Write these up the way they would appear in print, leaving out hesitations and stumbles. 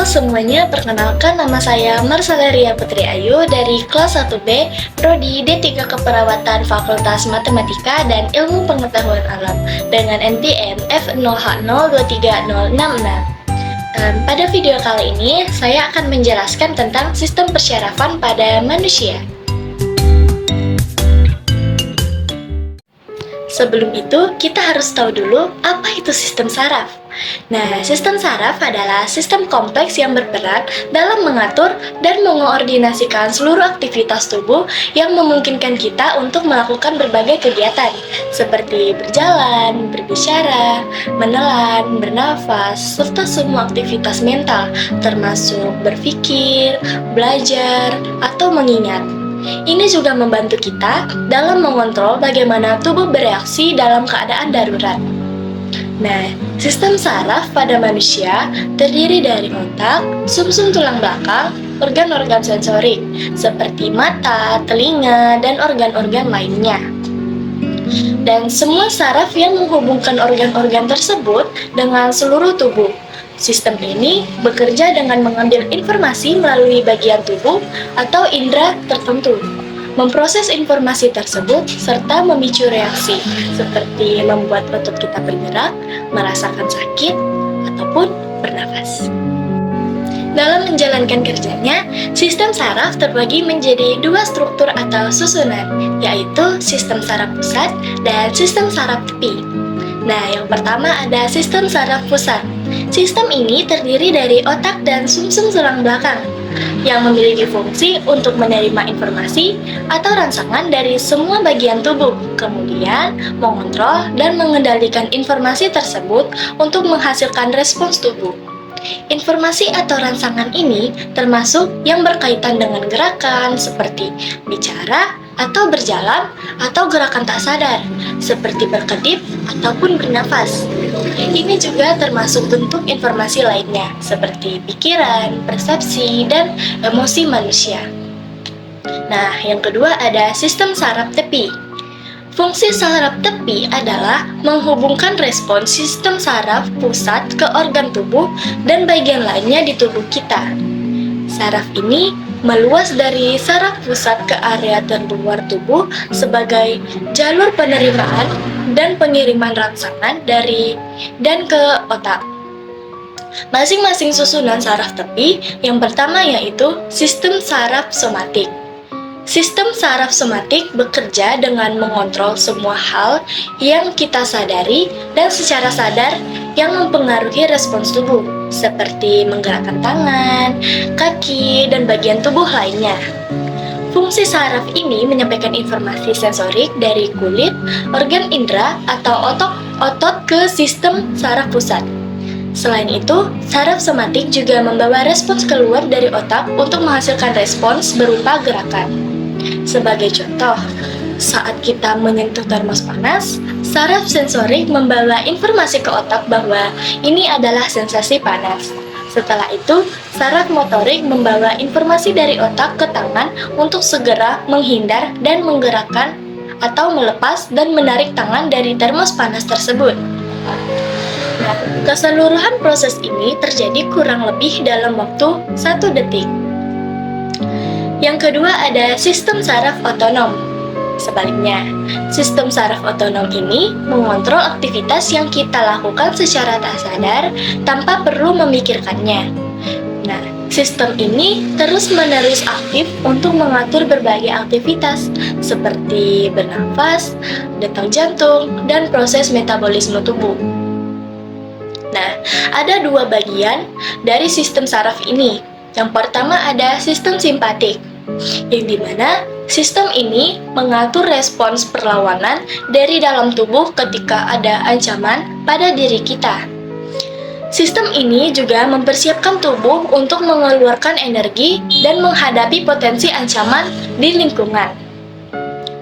semuanya, perkenalkan nama saya Marsaleria Putri Ayu dari kelas 1B Prodi D3 Keperawatan Fakultas Matematika dan Ilmu Pengetahuan Alam dengan NPM F0H023066. Pada video kali ini, saya akan menjelaskan tentang sistem persyarafan pada manusia. Sebelum itu, kita harus tahu dulu apa itu sistem saraf. Nah, sistem saraf adalah sistem kompleks yang berperan dalam mengatur dan mengoordinasikan seluruh aktivitas tubuh yang memungkinkan kita untuk melakukan berbagai kegiatan, seperti berjalan, berbicara, menelan, bernafas, serta semua aktivitas mental, termasuk berpikir, belajar, atau mengingat. Ini juga membantu kita dalam mengontrol bagaimana tubuh bereaksi dalam keadaan darurat. Nah, sistem saraf pada manusia terdiri dari otak, sumsum tulang belakang, organ-organ sensorik seperti mata, telinga, dan organ-organ lainnya. Dan semua saraf yang menghubungkan organ-organ tersebut dengan seluruh tubuh. Sistem ini bekerja dengan mengambil informasi melalui bagian tubuh atau indera tertentu, memproses informasi tersebut, serta memicu reaksi, seperti membuat otot kita bergerak, merasakan sakit, ataupun bernafas. Dalam menjalankan kerjanya, sistem saraf terbagi menjadi dua struktur atau susunan, yaitu sistem saraf pusat dan sistem saraf tepi. Nah, yang pertama ada sistem saraf pusat. Sistem ini terdiri dari otak dan sumsum tulang belakang yang memiliki fungsi untuk menerima informasi atau rangsangan dari semua bagian tubuh, kemudian mengontrol dan mengendalikan informasi tersebut untuk menghasilkan respons tubuh. Informasi atau rangsangan ini termasuk yang berkaitan dengan gerakan seperti bicara atau berjalan atau gerakan tak sadar seperti berkedip ataupun bernafas. Ini juga termasuk bentuk informasi lainnya seperti pikiran, persepsi, dan emosi manusia. Nah, yang kedua ada sistem saraf tepi. Fungsi saraf tepi adalah menghubungkan respons sistem saraf pusat ke organ tubuh dan bagian lainnya di tubuh kita. Saraf ini meluas dari saraf pusat ke area terluar tubuh sebagai jalur penerimaan dan pengiriman rangsangan dari dan ke otak. Masing-masing susunan saraf tepi, yang pertama yaitu sistem saraf somatik. Sistem saraf somatik bekerja dengan mengontrol semua hal yang kita sadari dan secara sadar yang mempengaruhi respons tubuh, seperti menggerakkan tangan, kaki, dan bagian tubuh lainnya. Fungsi saraf ini menyampaikan informasi sensorik dari kulit, organ indera, atau otot ke sistem saraf pusat. Selain itu, saraf somatik juga membawa respons keluar dari otak untuk menghasilkan respons berupa gerakan. Sebagai contoh, saat kita menyentuh termos panas, saraf sensorik membawa informasi ke otak bahwa ini adalah sensasi panas. Setelah itu, saraf motorik membawa informasi dari otak ke tangan untuk segera menghindar dan menggerakkan atau melepas dan menarik tangan dari termos panas tersebut. Nah, keseluruhan proses ini terjadi kurang lebih dalam waktu 1 detik. Yang kedua ada sistem saraf otonom. Sebaliknya, sistem saraf otonom ini mengontrol aktivitas yang kita lakukan secara tak sadar tanpa perlu memikirkannya. Nah, sistem ini terus-menerus aktif untuk mengatur berbagai aktivitas seperti bernafas, detak jantung, dan proses metabolisme tubuh. Nah, ada dua bagian dari sistem saraf ini. Yang pertama ada sistem simpatik, yang dimana sistem ini mengatur respons perlawanan dari dalam tubuh ketika ada ancaman pada diri kita. Sistem ini juga mempersiapkan tubuh untuk mengeluarkan energi dan menghadapi potensi ancaman di lingkungan.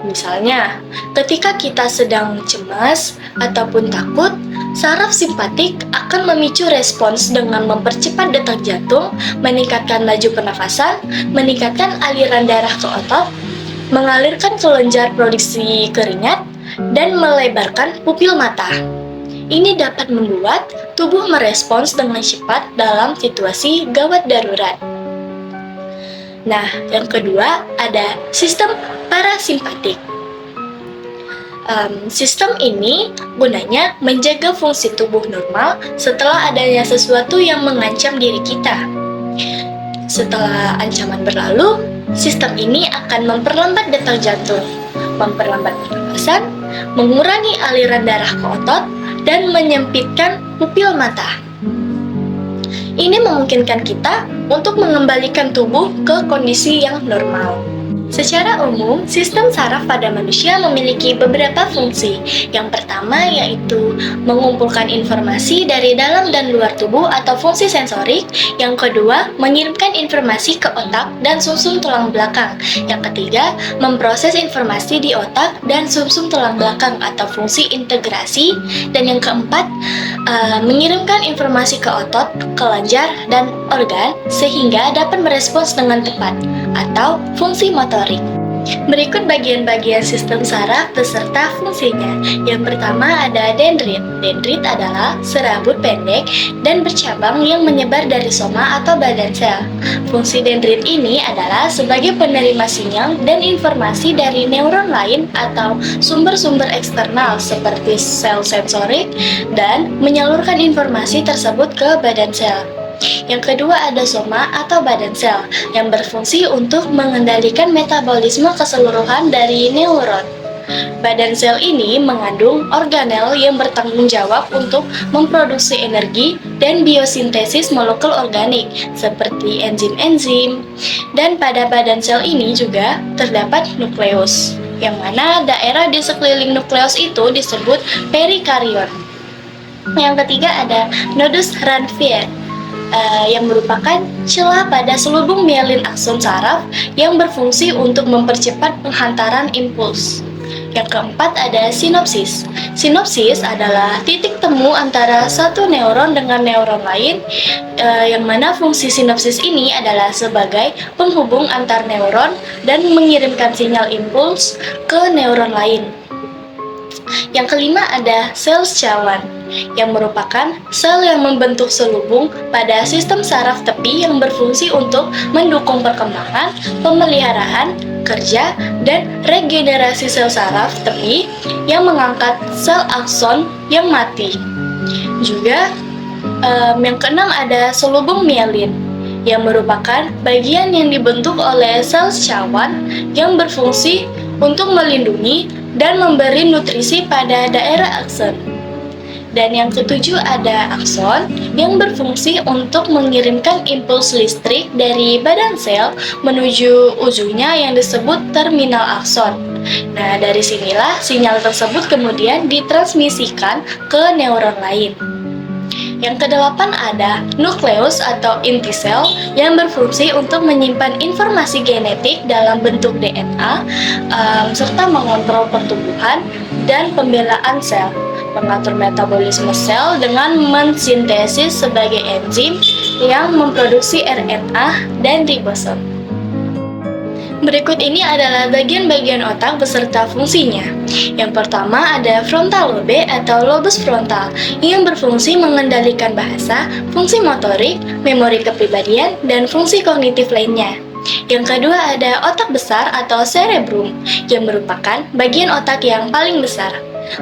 Misalnya, ketika kita sedang cemas ataupun takut, saraf simpatik akan memicu respons dengan mempercepat detak jantung, meningkatkan laju pernafasan, meningkatkan aliran darah ke otot, mengalirkan kelenjar produksi keringat, dan melebarkan pupil mata. Ini dapat membuat tubuh merespons dengan cepat dalam situasi gawat darurat. Nah, yang kedua ada sistem parasimpatik. Sistem ini gunanya menjaga fungsi tubuh normal setelah adanya sesuatu yang mengancam diri kita. Setelah ancaman berlalu, sistem ini akan memperlambat detak jantung, memperlambat pernapasan, mengurangi aliran darah ke otot, dan menyempitkan pupil mata. Ini memungkinkan kita untuk mengembalikan tubuh ke kondisi yang normal. Secara umum, sistem saraf pada manusia memiliki beberapa fungsi. Yang pertama yaitu mengumpulkan informasi dari dalam dan luar tubuh atau fungsi sensorik. Yang kedua, mengirimkan informasi ke otak dan sumsum tulang belakang. Yang ketiga, memproses informasi di otak dan sumsum tulang belakang atau fungsi integrasi. Dan yang keempat, mengirimkan informasi ke otot, kelenjar, dan organ sehingga dapat merespons dengan tepat atau fungsi motorik. Berikut bagian-bagian sistem saraf beserta fungsinya. Yang pertama ada dendrit. Dendrit adalah serabut pendek dan bercabang yang menyebar dari soma atau badan sel. Fungsi dendrit ini adalah sebagai penerima sinyal dan informasi dari neuron lain atau sumber-sumber eksternal seperti sel sensorik dan menyalurkan informasi tersebut ke badan sel. Yang kedua ada soma atau badan sel yang berfungsi untuk mengendalikan metabolisme keseluruhan dari neuron. Badan sel ini mengandung organel yang bertanggung jawab untuk memproduksi energi dan biosintesis molekul organik seperti enzim-enzim. Dan pada badan sel ini juga terdapat nukleus, yang mana daerah di sekeliling nukleus itu disebut perikarion. Yang ketiga ada nodus Ranvier, yang merupakan celah pada selubung mielin akson saraf yang berfungsi untuk mempercepat penghantaran impuls. Yang keempat ada sinopsis. Sinopsis adalah titik temu antara satu neuron dengan neuron lain, yang mana fungsi sinopsis ini adalah sebagai penghubung antar neuron dan mengirimkan sinyal impuls ke neuron lain. Yang kelima ada sel Schwann, yang merupakan sel yang membentuk selubung pada sistem saraf tepi yang berfungsi untuk mendukung perkembangan, pemeliharaan, kerja, dan regenerasi sel saraf tepi yang mengangkat sel akson yang mati. Juga yang keenam ada selubung mielin, yang merupakan bagian yang dibentuk oleh sel Schwann yang berfungsi untuk melindungi dan memberi nutrisi pada daerah akson. Dan yang ketujuh ada akson yang berfungsi untuk mengirimkan impuls listrik dari badan sel menuju ujungnya yang disebut terminal akson. Nah, dari sinilah sinyal tersebut kemudian ditransmisikan ke neuron lain. Yang kedelapan ada nukleus atau inti sel yang berfungsi untuk menyimpan informasi genetik dalam bentuk DNA, serta mengontrol pertumbuhan dan pembelaan sel, mengatur metabolisme sel dengan mensintesis sebagai enzim yang memproduksi RNA dan ribosom. Berikut ini adalah bagian-bagian otak beserta fungsinya. Yang pertama ada frontal lobe atau lobus frontal yang berfungsi mengendalikan bahasa, fungsi motorik, memori kepribadian, dan fungsi kognitif lainnya. Yang kedua ada otak besar atau cerebrum yang merupakan bagian otak yang paling besar.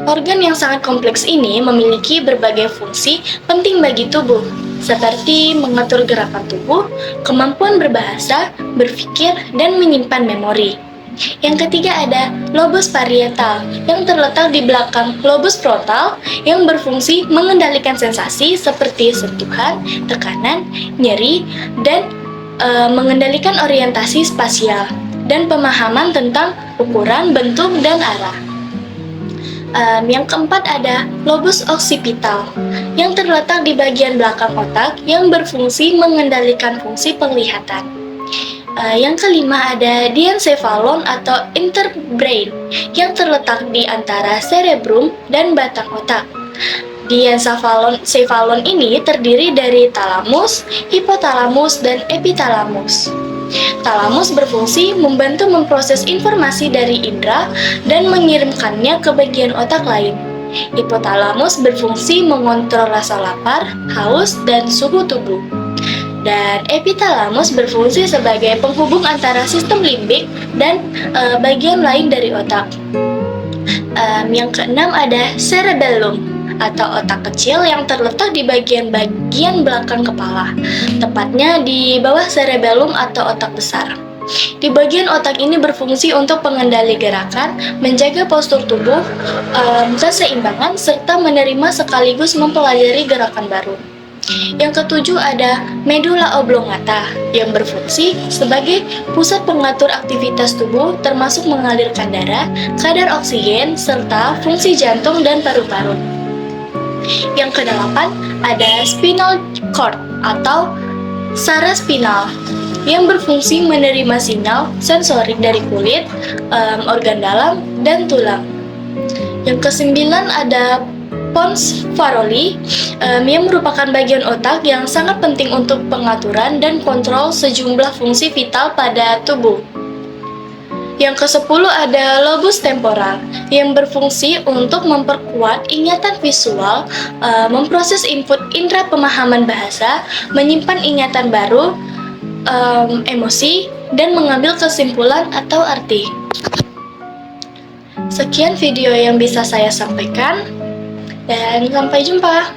Organ yang sangat kompleks ini memiliki berbagai fungsi penting bagi tubuh, seperti mengatur gerakan tubuh, kemampuan berbahasa, berpikir, dan menyimpan memori. Yang ketiga ada lobus parietal yang terletak di belakang lobus frontal yang berfungsi mengendalikan sensasi seperti sentuhan, tekanan, nyeri, dan mengendalikan orientasi spasial dan pemahaman tentang ukuran, bentuk, dan arah. Yang keempat ada lobus occipital yang terletak di bagian belakang otak yang berfungsi mengendalikan fungsi penglihatan. Yang kelima ada diencephalon atau interbrain yang terletak di antara cerebrum dan batang otak. Diencephalon ini terdiri dari talamus, hipotalamus, dan epitalamus. Talamus berfungsi membantu memproses informasi dari indera dan mengirimkannya ke bagian otak lain. Hipotalamus berfungsi mengontrol rasa lapar, haus, dan suhu tubuh. Dan epitalamus berfungsi sebagai penghubung antara sistem limbik dan bagian lain dari otak. Yang keenam ada cerebellum atau otak kecil yang terletak di bagian belakang kepala, tepatnya di bawah cerebellum atau otak besar. Di bagian otak ini berfungsi untuk pengendali gerakan, menjaga postur tubuh, keseimbangan, serta menerima sekaligus mempelajari gerakan baru. Yang ketujuh ada medulla oblongata yang berfungsi sebagai pusat pengatur aktivitas tubuh termasuk mengalirkan darah, kadar oksigen, serta fungsi jantung dan paru-paru. Yang kedelapan ada spinal cord atau saraf spinal yang berfungsi menerima sinyal sensorik dari kulit, organ dalam, dan tulang. Yang kesembilan ada pons farolli yang merupakan bagian otak yang sangat penting untuk pengaturan dan kontrol sejumlah fungsi vital pada tubuh. Yang ke-10 ada lobus temporal yang berfungsi untuk memperkuat ingatan visual, memproses input indera pemahaman bahasa, menyimpan ingatan baru, emosi, dan mengambil kesimpulan atau arti. Sekian video yang bisa saya sampaikan, dan sampai jumpa.